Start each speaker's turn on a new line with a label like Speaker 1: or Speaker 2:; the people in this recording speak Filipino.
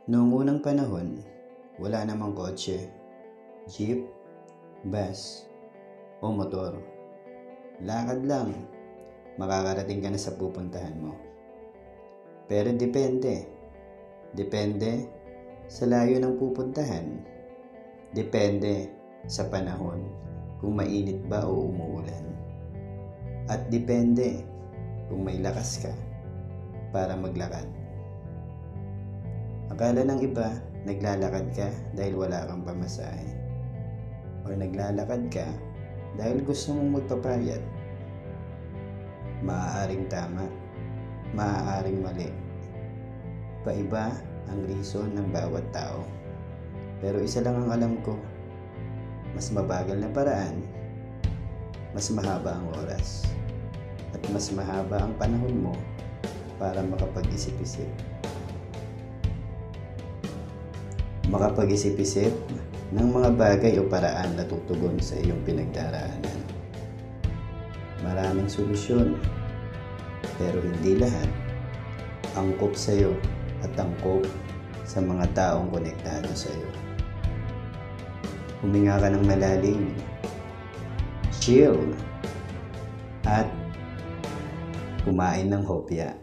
Speaker 1: Noong unang panahon, wala namang kotse, jeep, bus, o motor. Lakad lang, makakarating ka na sa pupuntahan mo. Pero depende. Depende sa layo ng pupuntahan. Depende sa panahon, kung mainit ba o umuulan. At depende kung may lakas ka para maglakad. Akala ng iba, naglalakad ka dahil wala kang pamasahe. O naglalakad ka dahil gusto mong magpapayat. Maaaring tama, maaaring mali. Paiba ang reason ng bawat tao. Pero isa lang ang alam ko, mas mabagal na paraan, mas mahaba ang oras, at mas mahaba ang panahon mo para makapag-isip-isip. Makapag-isip-isip ng mga bagay o paraan na tutugon sa iyong pinagdaraanan. Maraming solusyon, pero hindi lahat angkop sa iyo at angkop sa mga taong konektado sa iyo. Huminga ka ng malalim, chill, at kumain ng hopya.